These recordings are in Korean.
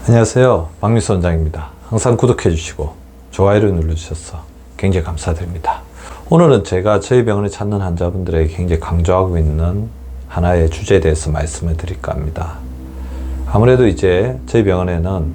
안녕하세요, 박미수 원장입니다. 항상 구독해 주시고 좋아요를 눌러주셔서 굉장히 감사드립니다. 오늘은 제가 저희 병원에 찾는 환자분들에게 굉장히 강조하고 있는 하나의 주제에 대해서 말씀을 드릴까 합니다. 아무래도 이제 저희 병원에는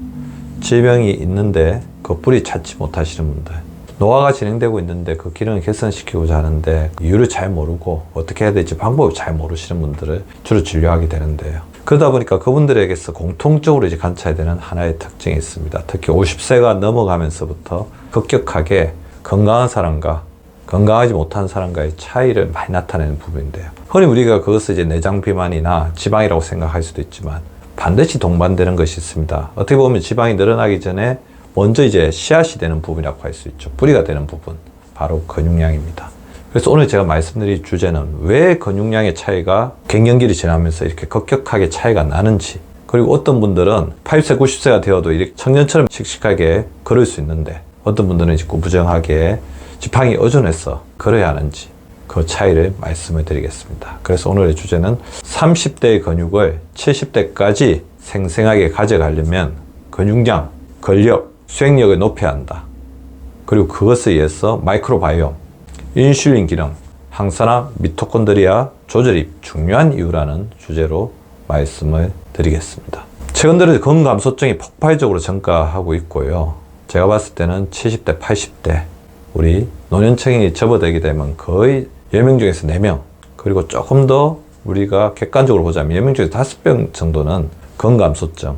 질병이 있는데 그 뿌리 찾지 못하시는 분들, 노화가 진행되고 있는데 그 기능을 개선시키고자 하는데 이유를 잘 모르고 어떻게 해야 될지 방법을 잘 모르시는 분들을 주로 진료하게 되는데요. 그러다 보니까 그분들에게서 공통적으로 이제 관찰해야 되는 하나의 특징이 있습니다. 특히 50세가 넘어가면서부터 급격하게 건강한 사람과 건강하지 못한 사람과의 차이를 많이 나타내는 부분인데요. 흔히 우리가 그것을 이제 내장 비만이나 지방이라고 생각할 수도 있지만 반드시 동반되는 것이 있습니다. 어떻게 보면 지방이 늘어나기 전에 먼저 이제 씨앗이 되는 부분이라고 할 수 있죠. 뿌리가 되는 부분, 바로 근육량입니다. 그래서 오늘 제가 말씀드릴 주제는 왜 근육량의 차이가 갱년기를 지나면서 이렇게 급격하게 차이가 나는지, 그리고 어떤 분들은 80세, 90세가 되어도 이렇게 청년처럼 씩씩하게 걸을 수 있는데 어떤 분들은 이제 구부정하게 지팡이 의존해서 걸어야 하는지 그 차이를 말씀을 드리겠습니다. 그래서 오늘의 주제는 30대의 근육을 70대까지 생생하게 가져가려면 근육량, 근력, 수행력을 높여야 한다. 그리고 그것에 의해서 마이크로바이옴, 인슐린 기능, 항산화, 미토콘드리아 조절이 중요한 이유라는 주제로 말씀을 드리겠습니다. 최근 들어 근감소증이 폭발적으로 증가하고 있고요. 제가 봤을 때는 70대, 80대 우리 노년층이 접어들게 되면 거의 10명 중에서 4명, 그리고 조금 더 우리가 객관적으로 보자면 10명 중에서 5명 정도는 근감소증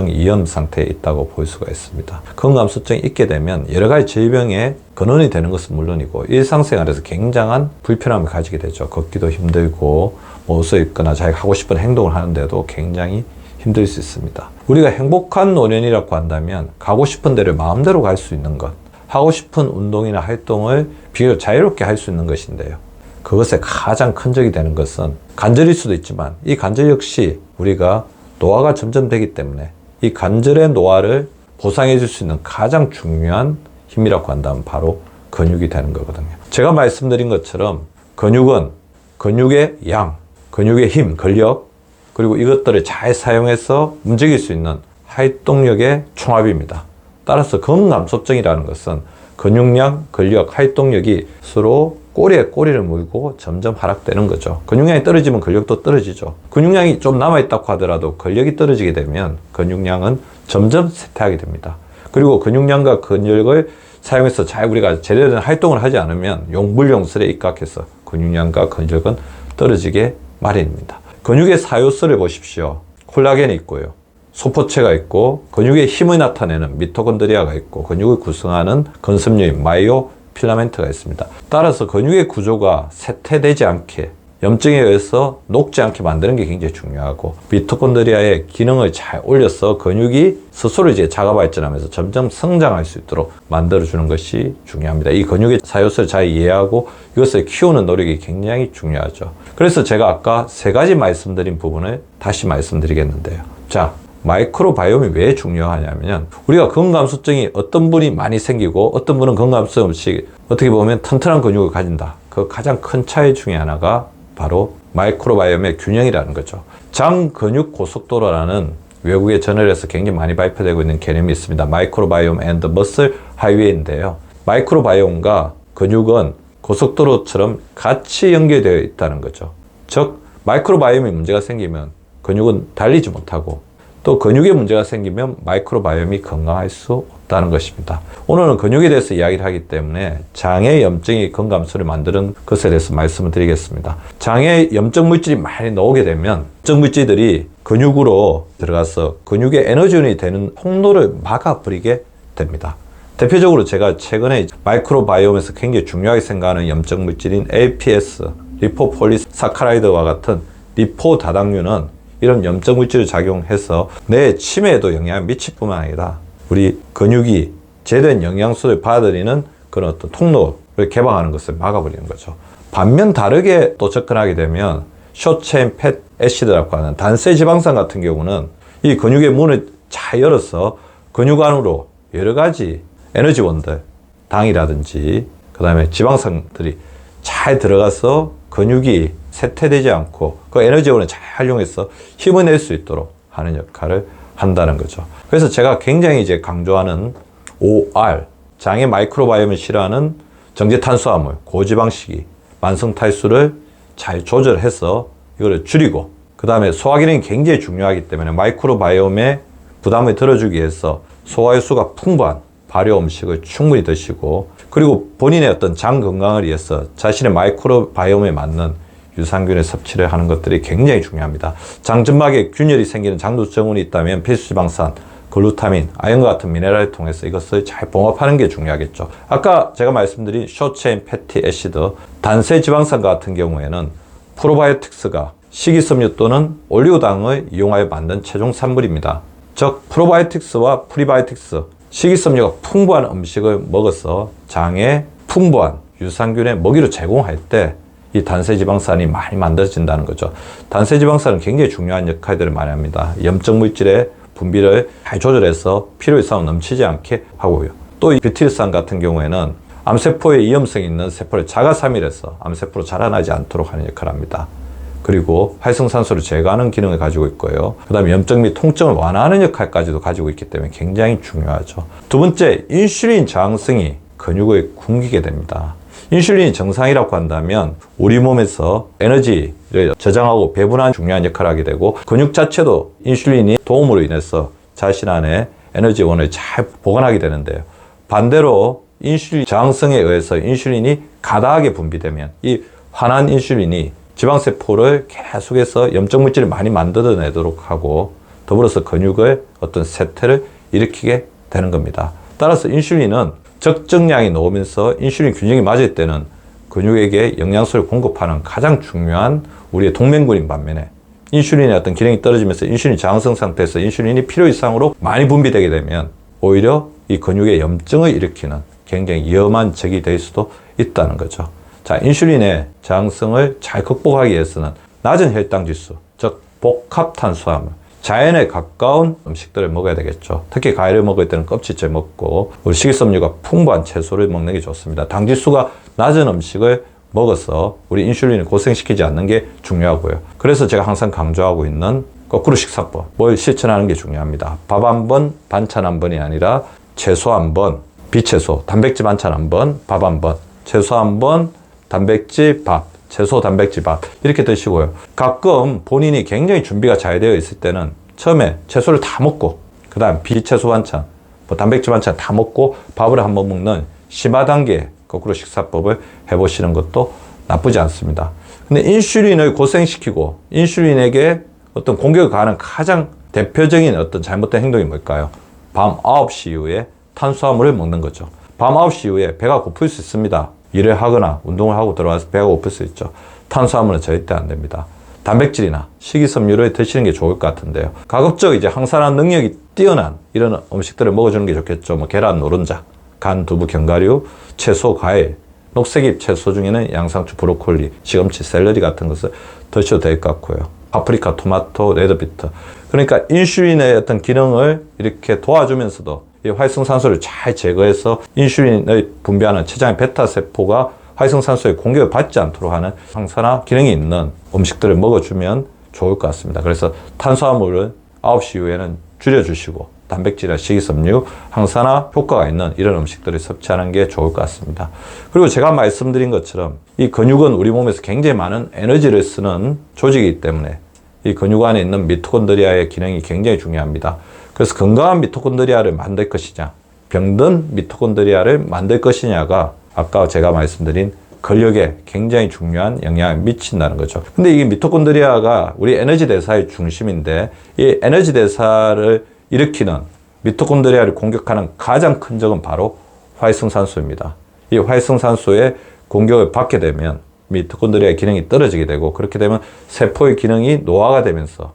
이염 상태에 있다고 볼 수가 있습니다. 근감소증이 있게 되면 여러 가지 질병의 근원이 되는 것은 물론이고 일상생활에서 굉장한 불편함을 가지게 되죠. 걷기도 힘들고 옷을 입거나 자기가 하고 싶은 행동을 하는데도 굉장히 힘들 수 있습니다. 우리가 행복한 노년이라고 한다면 가고 싶은 데를 마음대로 갈 수 있는 것, 하고 싶은 운동이나 활동을 비교적 자유롭게 할 수 있는 것인데요. 그것의 가장 큰 적이 되는 것은 관절일 수도 있지만 이 관절 역시 우리가 노화가 점점 되기 때문에 이 관절의 노화를 보상해 줄 수 있는 가장 중요한 힘이라고 한다면 바로 근육이 되는 거거든요. 제가 말씀드린 것처럼 근육은 근육의 양, 근육의 힘, 근력, 그리고 이것들을 잘 사용해서 움직일 수 있는 활동력의 총합입니다. 따라서 근감소증이라는 것은 근육량, 근력, 활동력이 서로 꼬리에 꼬리를 물고 점점 하락되는 거죠. 근육량이 떨어지면 근력도 떨어지죠. 근육량이 좀 남아있다고 하더라도 근력이 떨어지게 되면 근육량은 점점 쇠퇴하게 됩니다. 그리고 근육량과 근력을 사용해서 잘 우리가 제대로 된 활동을 하지 않으면 용불용설에 입각해서 근육량과 근력은 떨어지게 마련입니다. 근육의 사요소를 보십시오. 콜라겐이 있고요. 소포체가 있고 근육의 힘을 나타내는 미토콘드리아가 있고 근육을 구성하는 근섬유인 마이오 필라멘트가 있습니다. 따라서 근육의 구조가 쇠퇴되지 않게, 염증에 의해서 녹지 않게 만드는 게 굉장히 중요하고 미토콘드리아의 기능을 잘 올려서 근육이 스스로 이제 자가 발전하면서 점점 성장할 수 있도록 만들어주는 것이 중요합니다. 이 근육의 사요소를 잘 이해하고 이것을 키우는 노력이 굉장히 중요하죠. 그래서 제가 아까 3가지 말씀드린 부분을 다시 말씀드리겠는데요. 자, 마이크로바이옴이 왜 중요하냐면 우리가 근감소증이 어떤 분이 많이 생기고 어떤 분은 근감소증 없이 어떻게 보면 튼튼한 근육을 가진다. 그 가장 큰 차이 중에 하나가 바로 마이크로바이옴의 균형이라는 거죠. 장근육 고속도로라는 외국의 저널에서 굉장히 많이 발표되고 있는 개념이 있습니다. 마이크로바이옴 앤드 머슬 하이웨이인데요. 마이크로바이옴과 근육은 고속도로처럼 같이 연결되어 있다는 거죠. 즉 마이크로바이옴이 문제가 생기면 근육은 달리지 못하고 또 근육에 문제가 생기면 마이크로바이옴이 건강할 수 없다는 것입니다. 오늘은 근육에 대해서 이야기를 하기 때문에 장의 염증이 근감소를 만드는 것에 대해서 말씀을 드리겠습니다. 장에 염증 물질이 많이 나오게 되면 염증 물질들이 근육으로 들어가서 근육의 에너지원이 되는 통로를 막아버리게 됩니다. 대표적으로 제가 최근에 마이크로바이옴에서 굉장히 중요하게 생각하는 염증 물질인 LPS, 리포폴리사카라이드와 같은 리포다당류는 이런 염증 물질을 작용해서 내 치매에도 영향을 미칠 뿐만 아니라 우리 근육이 제대로 영양소를 받아들이는 그런 어떤 통로를 개방하는 것을 막아버리는 거죠. 반면 다르게 또 접근하게 되면 숏체인 팻 애시드라고 하는 단세 지방산 같은 경우는 이 근육의 문을 잘 열어서 근육 안으로 여러 가지 에너지원들, 당이라든지 그 다음에 지방산들이 잘 들어가서 근육이 쇠퇴되지 않고 그 에너지원을 잘 활용해서 힘을 낼 수 있도록 하는 역할을 한다는 거죠. 그래서 제가 굉장히 이제 강조하는 OR, 장의 마이크로바이옴을 싫어하는 정제탄수화물, 고지방식이 만성 탈수를 잘 조절해서 이거를 줄이고, 그 다음에 소화기능이 굉장히 중요하기 때문에 마이크로바이옴에 부담을 덜어주기 위해서 소화효소가 풍부한 발효 음식을 충분히 드시고, 그리고 본인의 어떤 장 건강을 위해서 자신의 마이크로바이옴에 맞는 유산균의 섭취를 하는 것들이 굉장히 중요합니다. 장 점막에 균열이 생기는 장두증후군이 있다면 필수지방산, 글루타민, 아연과 같은 미네랄을 통해서 이것을 잘 봉합하는 게 중요하겠죠. 아까 제가 말씀드린 숏체인 패티 애시드, 단세 지방산 같은 경우에는 프로바이오틱스가 식이섬유 또는 올리고당을 이용하여 만든 최종 산물입니다. 즉 프로바이오틱스와 프리바이오틱스, 식이섬유가 풍부한 음식을 먹어서 장에 풍부한 유산균의 먹이로 제공할 때 이 단세지방산이 많이 만들어진다는 거죠. 단세지방산은 굉장히 중요한 역할들을 많이 합니다. 염증 물질의 분비를 잘 조절해서 필요 이상 넘치지 않게 하고요. 또 이 뷰티르산 같은 경우에는 암세포에 위험성이 있는 세포를 자가사밀해서 암세포로 자라나지 않도록 하는 역할을 합니다. 그리고 활성산소를 제거하는 기능을 가지고 있고요. 그 다음에 염증 및 통증을 완화하는 역할까지도 가지고 있기 때문에 굉장히 중요하죠. 두 번째, 인슐린 저항성이 근육을 굶기게 됩니다. 인슐린이 정상이라고 한다면 우리 몸에서 에너지를 저장하고 배분하는 중요한 역할을 하게 되고, 근육 자체도 인슐린이 도움으로 인해서 자신 안에 에너지원을 잘 보관하게 되는데요. 반대로 인슐린 저항성에 의해서 인슐린이 과다하게 분비되면 이 환한 인슐린이 지방세포를 계속해서 염증 물질을 많이 만들어내도록 하고, 더불어서 근육을 어떤 쇠퇴를 일으키게 되는 겁니다. 따라서 인슐린은 적정량이 나오면서 인슐린 균형이 맞을 때는 근육에게 영양소를 공급하는 가장 중요한 우리의 동맹군인 반면에, 인슐린의 어떤 기능이 떨어지면서 인슐린 저항성 상태에서 인슐린이 필요 이상으로 많이 분비되게 되면 오히려 이 근육에 염증을 일으키는 굉장히 위험한 적이 될 수도 있다는 거죠. 자, 인슐린의 저항성을 잘 극복하기 위해서는 낮은 혈당 지수, 즉 복합탄수화물, 자연에 가까운 음식들을 먹어야 되겠죠. 특히 과일을 먹을 때는 껍질째 먹고, 우리 식이섬유가 풍부한 채소를 먹는 게 좋습니다. 당지수가 낮은 음식을 먹어서 우리 인슐린을 고생시키지 않는 게 중요하고요. 그래서 제가 항상 강조하고 있는 거꾸로 식사법을 실천하는 게 중요합니다. 밥 한 번, 반찬 한 번이 아니라 채소 한 번, 비채소, 단백질 반찬 한 번, 밥 한 번, 채소 한 번, 단백질 밥, 채소 단백질 밥, 이렇게 드시고요. 가끔 본인이 굉장히 준비가 잘 되어 있을 때는 처음에 채소를 다 먹고, 그 다음 비채소 반찬, 단백질 반찬 다 먹고 밥을 한번 먹는 심화 단계 거꾸로 식사법을 해보시는 것도 나쁘지 않습니다. 근데 인슐린을 고생시키고 인슐린에게 어떤 공격을 가하는 가장 대표적인 어떤 잘못된 행동이 뭘까요? 밤 9시 이후에 탄수화물을 먹는 거죠. 밤 9시 이후에 배가 고플 수 있습니다. 일을 하거나 운동을 하고 들어와서 배가 고플 수 있죠. 탄수화물은 절대 안 됩니다. 단백질이나 식이섬유를 드시는 게 좋을 것 같은데요. 가급적 이제 항산화 능력이 뛰어난 이런 음식들을 먹어주는 게 좋겠죠. 뭐 계란, 노른자, 간, 두부, 견과류, 채소, 과일, 녹색잎 채소 중에는 양상추, 브로콜리, 시금치, 샐러리 같은 것을 드셔도 될 것 같고요. 파프리카, 토마토, 레드비트. 그러니까 인슐린의 어떤 기능을 이렇게 도와주면서도 이 활성산소를 잘 제거해서 인슐린을 분비하는 췌장의 베타세포가 활성산소의 공격을 받지 않도록 하는 항산화 기능이 있는 음식들을 먹어주면 좋을 것 같습니다. 그래서 탄수화물을 9시 이후에는 줄여주시고, 단백질이나 식이섬유, 항산화 효과가 있는 이런 음식들을 섭취하는 게 좋을 것 같습니다. 그리고 제가 말씀드린 것처럼 이 근육은 우리 몸에서 굉장히 많은 에너지를 쓰는 조직이기 때문에 이 근육 안에 있는 미토콘드리아의 기능이 굉장히 중요합니다. 그래서 건강한 미토콘드리아를 만들 것이냐, 병든 미토콘드리아를 만들 것이냐가 아까 제가 말씀드린 근력에 굉장히 중요한 영향을 미친다는 거죠. 근데 이게 미토콘드리아가 우리 에너지 대사의 중심인데, 이 에너지 대사를 일으키는 미토콘드리아를 공격하는 가장 큰 적은 바로 활성산소입니다. 이 활성산소의 공격을 받게 되면 미토콘드리아의 기능이 떨어지게 되고, 그렇게 되면 세포의 기능이 노화가 되면서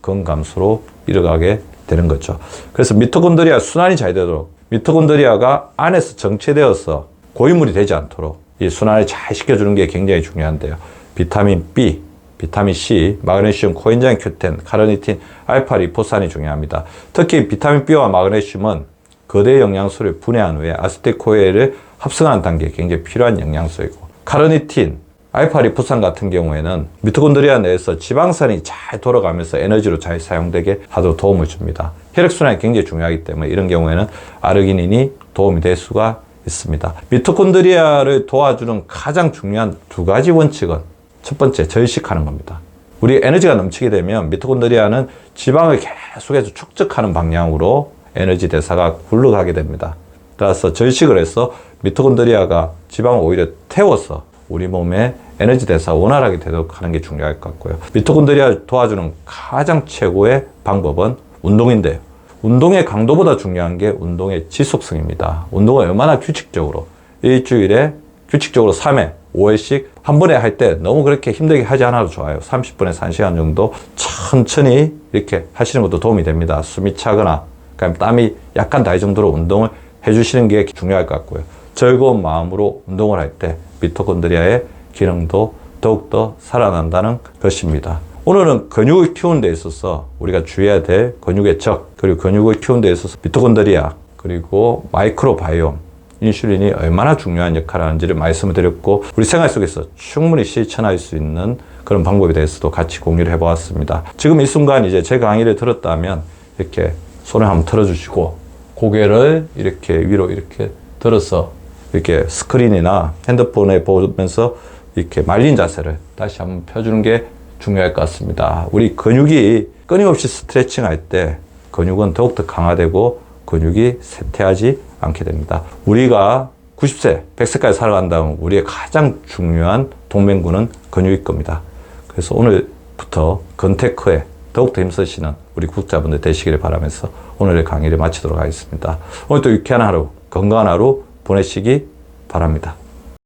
건감소로 이뤄가게 되는 거죠. 그래서 미토콘드리아 순환이 잘 되도록, 미토콘드리아가 안에서 정체되어서 고인물이 되지 않도록 이 순환을 잘 시켜주는 게 굉장히 중요한데요. 비타민 B, 비타민 C, 마그네슘, 코엔자임 Q10, 카르니틴, 알파 리포산이 중요합니다. 특히 비타민 B와 마그네슘은 거대 영양소를 분해한 후에 아세틸코에를 합성하는 단계에 굉장히 필요한 영양소이고, 카르니틴, 아이파리푸산 같은 경우에는 미토콘드리아 내에서 지방산이 잘 돌아가면서 에너지로 잘 사용되게 하도록 도움을 줍니다. 혈액순환이 굉장히 중요하기 때문에 이런 경우에는 아르기닌이 도움이 될 수가 있습니다. 미토콘드리아를 도와주는 가장 중요한 두 가지 원칙은 첫 번째, 절식하는 겁니다. 우리 에너지가 넘치게 되면 미토콘드리아는 지방을 계속해서 축적하는 방향으로 에너지 대사가 굴러가게 됩니다. 따라서 절식을 해서 미토콘드리아가 지방을 오히려 태워서 우리 몸의 에너지 대사가 원활하게 되도록 하는 게 중요할 것 같고요. 미토콘드리아를 도와주는 가장 최고의 방법은 운동인데요. 운동의 강도보다 중요한 게 운동의 지속성입니다. 운동을 얼마나 규칙적으로, 일주일에 규칙적으로 3회, 5회씩 한 번에 할 때 너무 그렇게 힘들게 하지 않아도 좋아요. 30분에서 1시간 정도 천천히 이렇게 하시는 것도 도움이 됩니다. 숨이 차거나 그냥 땀이 약간 날 정도로 운동을 해주시는 게 중요할 것 같고요. 즐거운 마음으로 운동을 할 때 미토콘드리아의 기능도 더욱더 살아난다는 것입니다. 오늘은 근육을 키우는 데 있어서 우리가 주의해야 될 근육의 적, 그리고 근육을 키우는 데 있어서 미토콘드리아, 그리고 마이크로바이옴, 인슐린이 얼마나 중요한 역할을 하는지를 말씀을 드렸고, 우리 생활 속에서 충분히 실천할 수 있는 그런 방법에 대해서도 같이 공유를 해보았습니다. 지금 이 순간 이제 제 강의를 들었다면 이렇게 손을 한번 틀어주시고 고개를 이렇게 위로 이렇게 들어서 이렇게 스크린이나 핸드폰에 보면서 이렇게 말린 자세를 다시 한번 펴주는 게 중요할 것 같습니다. 우리 근육이 끊임없이 스트레칭 할 때 근육은 더욱더 강화되고 근육이 쇠퇴하지 않게 됩니다. 우리가 90세, 100세까지 살아간다면 우리의 가장 중요한 동맹군은 근육일 겁니다. 그래서 오늘부터 근테크에 더욱더 힘쓰시는 우리 구독자분들 되시기를 바라면서 오늘의 강의를 마치도록 하겠습니다. 오늘 또 유쾌한 하루, 건강한 하루 보내시기 바랍니다.